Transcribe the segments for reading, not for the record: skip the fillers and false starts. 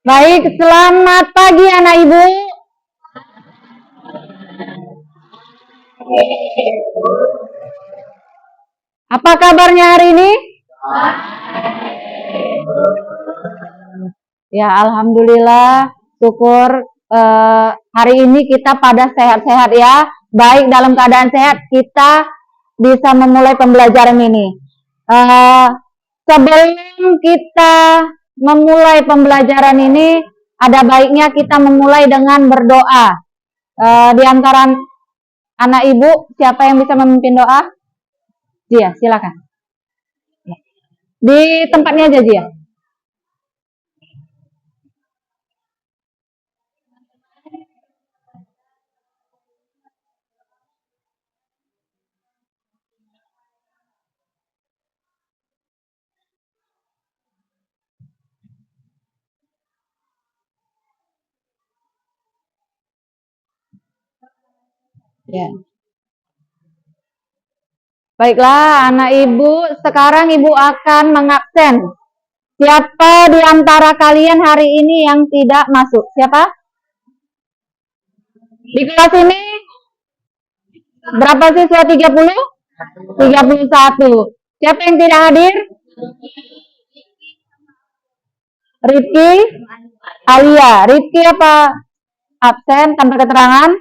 Baik, selamat pagi anak ibu. Apa kabarnya hari ini? Ya, alhamdulillah, syukur hari ini kita pada sehat-sehat ya. Baik, dalam keadaan sehat kita bisa memulai pembelajaran ini. Sebelum kita memulai pembelajaran ini, ada baiknya kita memulai dengan berdoa. Di antara anak ibu, siapa yang bisa memimpin doa? Jia, silakan. Di tempatnya aja, Jia. Ya. Baiklah, anak ibu, sekarang ibu akan mengabsen. Siapa di antara kalian hari ini yang tidak masuk? Siapa? Di kelas ini berapa siswa? 30? 31. Siapa yang tidak hadir? Rifki? Alia. Rifki apa? Absen tanpa keterangan?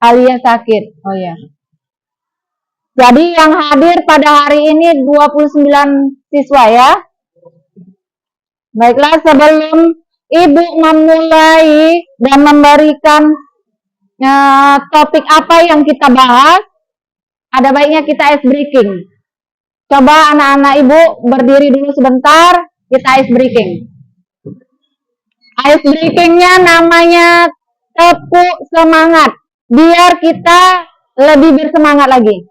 Alia sakit. Oh ya. Jadi yang hadir pada hari ini 29 siswa ya. Baiklah, sebelum ibu memulai dan memberikan topik apa yang kita bahas, ada baiknya kita ice breaking. Coba anak-anak ibu berdiri dulu sebentar, kita ice breaking. Ice breakingnya namanya tepuk semangat, biar kita lebih bersemangat lagi.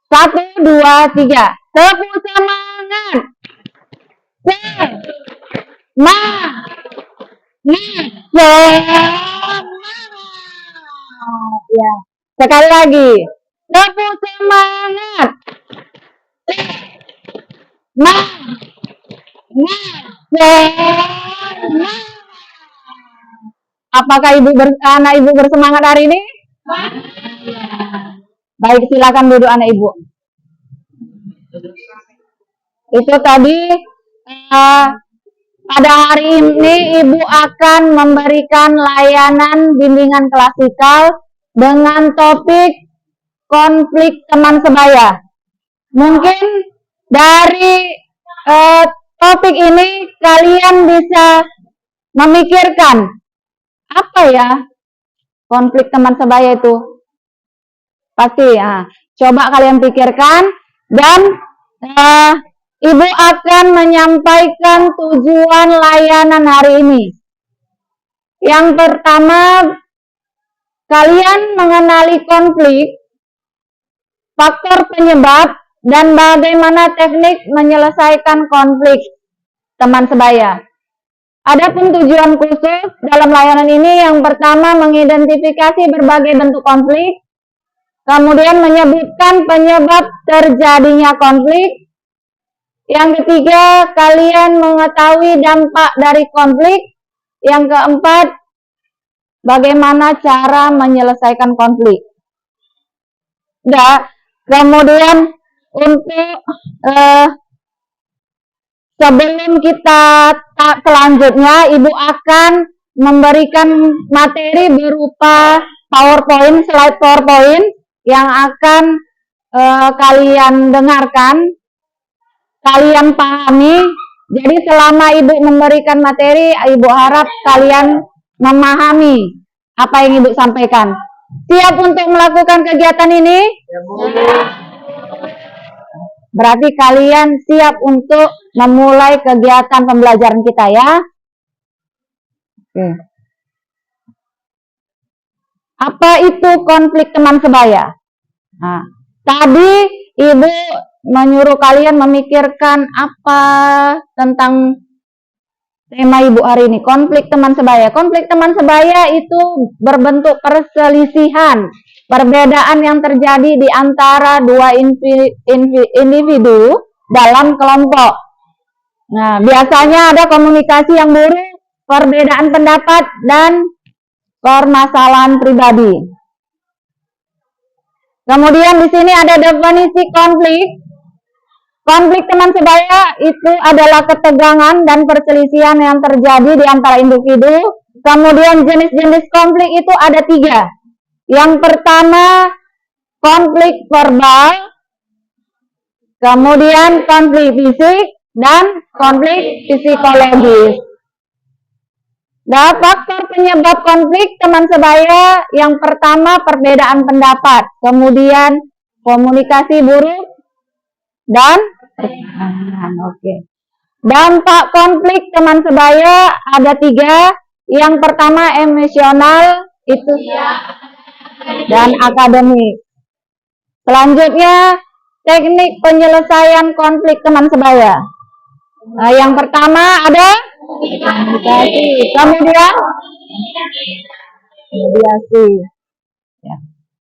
1, 2, 3. Tepuk semangat. Ya. Sekali lagi. Tepuk semangat. Apakah anak ibu bersemangat hari ini? Baik, silakan duduk anak ibu. Itu tadi pada hari ini ibu akan memberikan layanan bimbingan klasikal dengan topik konflik teman sebaya. Mungkin dari topik ini kalian bisa memikirkan apa ya konflik teman sebaya itu. Pasti ya. Coba kalian pikirkan dan ibu akan menyampaikan tujuan layanan hari ini. Yang pertama, kalian mengenali konflik, faktor penyebab, dan bagaimana teknik menyelesaikan konflik teman sebaya. Adapun tujuan khusus dalam layanan ini, yang pertama mengidentifikasi berbagai bentuk konflik, kemudian menyebutkan penyebab terjadinya konflik. Yang ketiga, kalian mengetahui dampak dari konflik. Yang keempat, bagaimana cara menyelesaikan konflik. Kemudian untuk sebelum kita selanjutnya, ibu akan memberikan materi berupa PowerPoint, slide PowerPoint yang akan kalian dengarkan, kalian pahami. Jadi selama ibu memberikan materi, ibu harap kalian memahami apa yang ibu sampaikan. Siap untuk melakukan kegiatan ini? Berarti kalian siap untuk memulai kegiatan pembelajaran kita ya. Apa itu konflik teman sebaya? Nah, tadi ibu menyuruh kalian memikirkan apa tentang tema ibu hari ini, konflik teman sebaya. Konflik teman sebaya itu berbentuk perselisihan, perbedaan yang terjadi di antara dua individu dalam kelompok. Nah, biasanya ada komunikasi yang buruk, perbedaan pendapat, dan permasalahan pribadi. Kemudian di sini ada definisi konflik. Konflik teman sebaya itu adalah ketegangan dan perselisihan yang terjadi di antara individu. Kemudian jenis-jenis konflik itu ada 3. Yang pertama, konflik verbal, kemudian konflik fisik, dan konflik psikologis. Dan faktor penyebab konflik teman sebaya, yang pertama perbedaan pendapat, kemudian komunikasi buruk, dan dampak konflik teman sebaya ada 3. Yang pertama emosional itu dan akademik. Selanjutnya teknik penyelesaian konflik teman sebaya. Nah, yang pertama ada komunikasi, kemudian mediasi. Ya.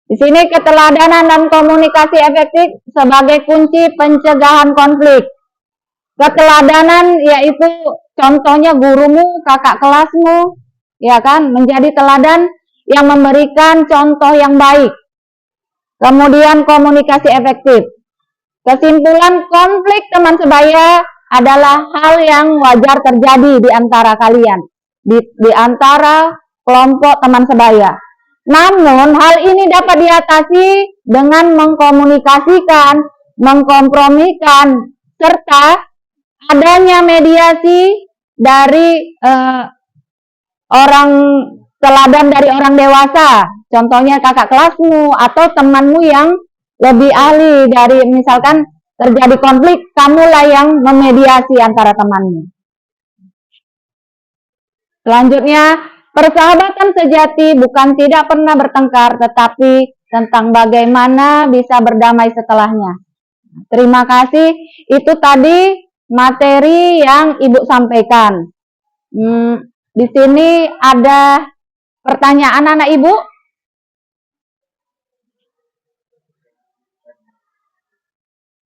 Di sini keteladanan dan komunikasi efektif sebagai kunci pencegahan konflik. Keteladanan yaitu contohnya gurumu, kakak kelasmu, ya kan, menjadi teladan yang memberikan contoh yang baik. Kemudian komunikasi efektif. Kesimpulan, konflik teman sebaya adalah hal yang wajar terjadi di antara kalian, di antara kelompok teman sebaya. Namun, hal ini dapat diatasi dengan mengkomunikasikan, mengkompromikan, serta adanya mediasi dari orang teladan dari orang dewasa. Contohnya kakak kelasmu atau temanmu yang lebih ahli dari misalkan terjadi konflik, kamulah yang memediasi antara temanmu. Selanjutnya, persahabatan sejati bukan tidak pernah bertengkar, tetapi tentang bagaimana bisa berdamai setelahnya. Terima kasih. Itu tadi materi yang Ibu sampaikan. Di sini ada pertanyaan anak Ibu?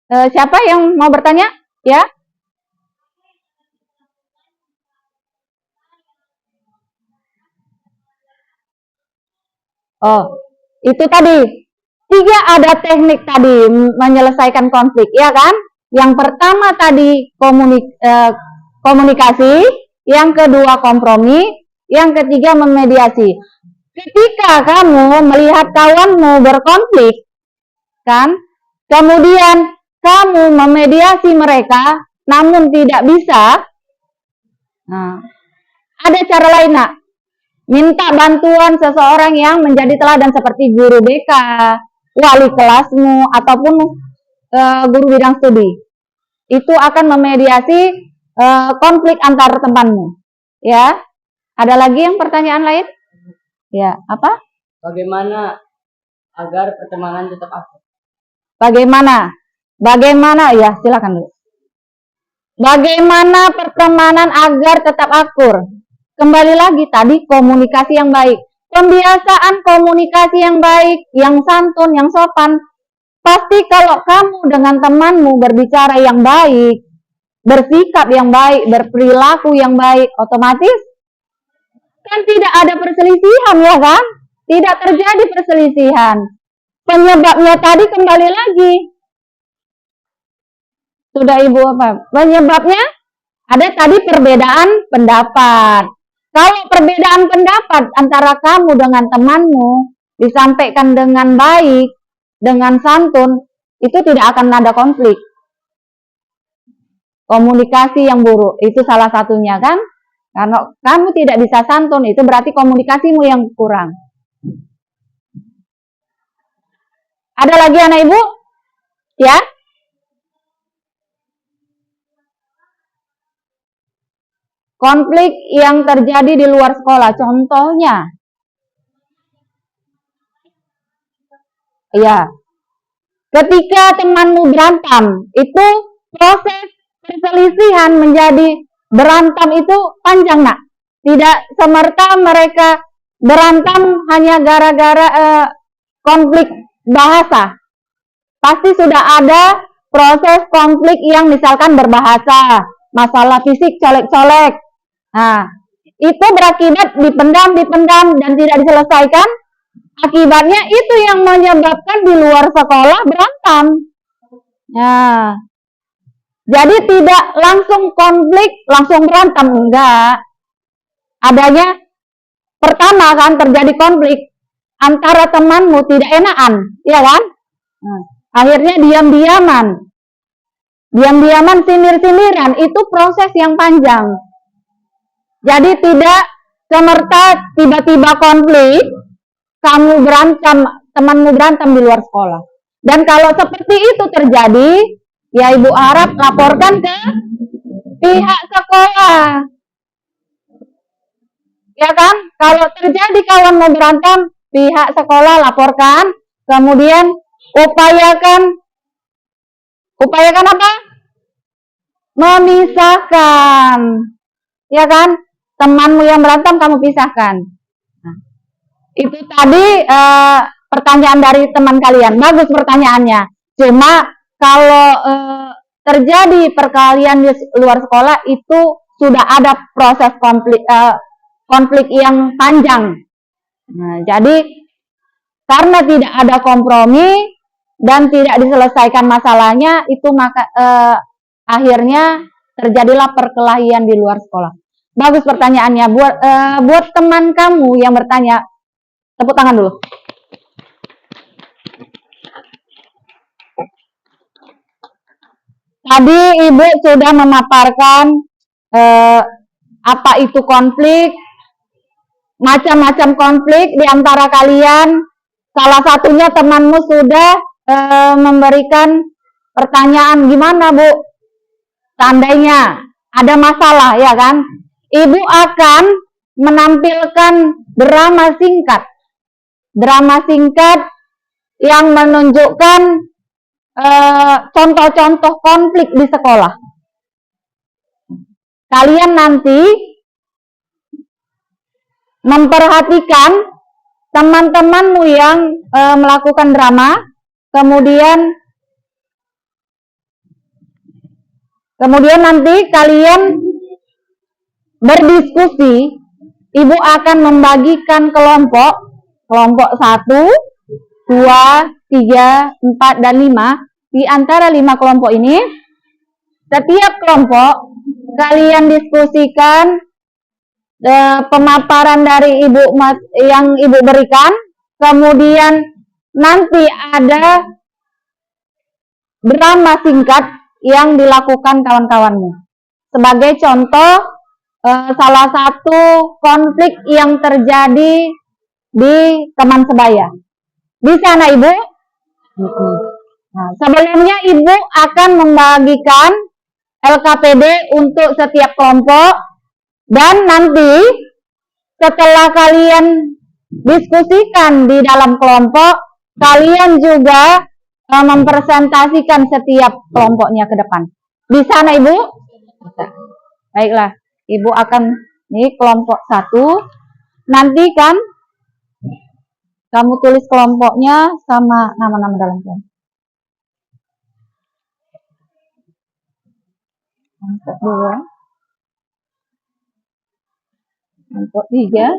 Siapa yang mau bertanya? Ya? Oh, itu tadi. 3 ada teknik tadi menyelesaikan konflik, ya kan? Yang pertama tadi komunikasi, yang kedua kompromi, yang ketiga memediasi. Ketika kamu melihat kawanmu berkonflik, kan? Kemudian kamu memediasi mereka, namun tidak bisa. Nah, ada cara lain, nak. Minta bantuan seseorang yang menjadi teladan seperti guru BK, wali kelasmu, ataupun guru bidang studi. Itu akan memediasi konflik antar temanmu. Ya, ada lagi yang pertanyaan lain? Ya, apa? Bagaimana agar pertemanan tetap akur? Bagaimana? Ya, silakan dulu. Bagaimana pertemanan agar tetap akur? Kembali lagi tadi komunikasi yang baik. Pembiasaan komunikasi yang baik, yang santun, yang sopan. Pasti kalau kamu dengan temanmu berbicara yang baik, bersikap yang baik, berperilaku yang baik, otomatis kan tidak ada perselisihan, ya kan? Tidak terjadi perselisihan. Penyebabnya tadi kembali lagi. Sudah Ibu apa? Penyebabnya ada tadi perbedaan pendapat. Kalau perbedaan pendapat antara kamu dengan temanmu disampaikan dengan baik, dengan santun, itu tidak akan ada konflik. Komunikasi yang buruk, itu salah satunya kan? Karena kamu tidak bisa santun, itu berarti komunikasimu yang kurang. Ada lagi anak Ibu? Ya? Konflik yang terjadi di luar sekolah, contohnya. Ya. Ketika temanmu berantem, itu proses perselisihan menjadi berantem itu panjang, nak. Tidak semerta mereka berantem hanya gara-gara konflik bahasa. Pasti sudah ada proses konflik yang misalkan berbahasa, masalah fisik, colek-colek. Nah, itu berakibat dipendam dan tidak diselesaikan. Akibatnya itu yang menyebabkan di luar sekolah berantem. Nah, jadi tidak langsung konflik, langsung berantem, enggak. Adanya pertama kan terjadi konflik antara temanmu tidak enakan, ya kan? Nah, akhirnya diam-diaman, sindir-sindiran, itu proses yang panjang. Jadi tidak semerta tiba-tiba konflik, kamu berantem, temanmu berantem di luar sekolah. Dan kalau seperti itu terjadi, ya ibu harap laporkan ke pihak sekolah. Ya kan? Kalau terjadi kawan mau berantem, pihak sekolah laporkan, kemudian upayakan apa? Memisahkan. Ya kan? Temanmu yang berantem kamu pisahkan. Nah, itu tadi pertanyaan dari teman kalian. Bagus pertanyaannya. Cuma kalau terjadi perkelahian di luar sekolah itu sudah ada proses konflik yang panjang. Nah, jadi karena tidak ada kompromi dan tidak diselesaikan masalahnya, itu maka akhirnya terjadilah perkelahian di luar sekolah. Bagus pertanyaannya. Buat teman kamu yang bertanya, tepuk tangan dulu. Tadi ibu sudah memaparkan apa itu konflik, macam-macam konflik di antara kalian. Salah satunya temanmu sudah memberikan pertanyaan, gimana Bu? Seandainya ada masalah, ya kan? Ibu akan menampilkan drama singkat yang menunjukkan contoh-contoh konflik di sekolah. Kalian nanti memperhatikan teman-temanmu yang melakukan drama, kemudian nanti kalian berdiskusi. Ibu akan membagikan kelompok 1, 2, 3, 4, dan 5. Di antara 5 kelompok ini, setiap kelompok kalian diskusikan pemaparan dari ibu yang ibu berikan, kemudian nanti ada drama singkat yang dilakukan kawan-kawanmu. Sebagai contoh, salah satu konflik yang terjadi di teman sebaya. Bisa anak ibu? Nah, sebelumnya ibu akan membagikan LKPD untuk setiap kelompok, dan nanti setelah kalian diskusikan di dalam kelompok, kalian juga mempresentasikan setiap kelompoknya ke depan. Bisa anak ibu? Bisa. Baiklah, ibu akan nih kelompok 1. Nanti kan kamu tulis kelompoknya sama nama-nama dalam kelompok. Kelompok 2, kelompok 3,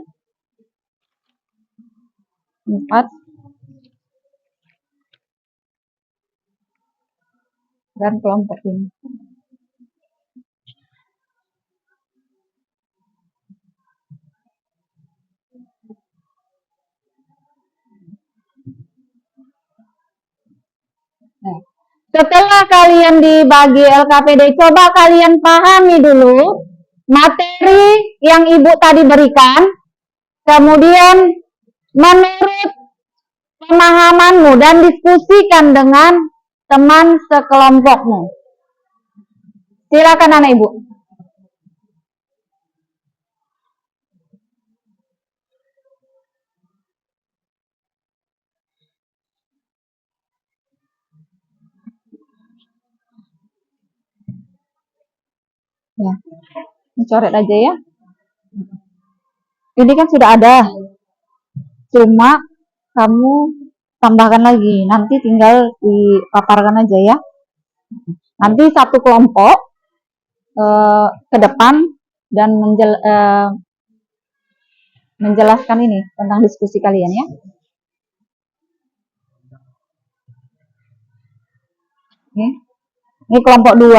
4, dan kelompok ini. Nah, setelah kalian dibagi LKPD, coba kalian pahami dulu materi yang ibu tadi berikan, kemudian menurut pemahamanmu dan diskusikan dengan teman sekelompokmu. Silakan anak ibu. Ya, dicoret aja ya. Ini kan sudah ada, cuma kamu tambahkan lagi. Nanti tinggal dipaparkan aja ya. Nanti satu kelompok ke depan dan menjelaskan ini tentang diskusi kalian ya. Ini kelompok 2.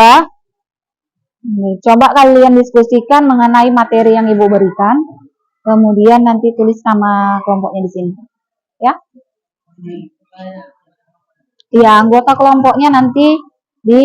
Coba kalian diskusikan mengenai materi yang Ibu berikan. Kemudian nanti tulis nama kelompoknya di sini. Ya. Ya, anggota kelompoknya nanti di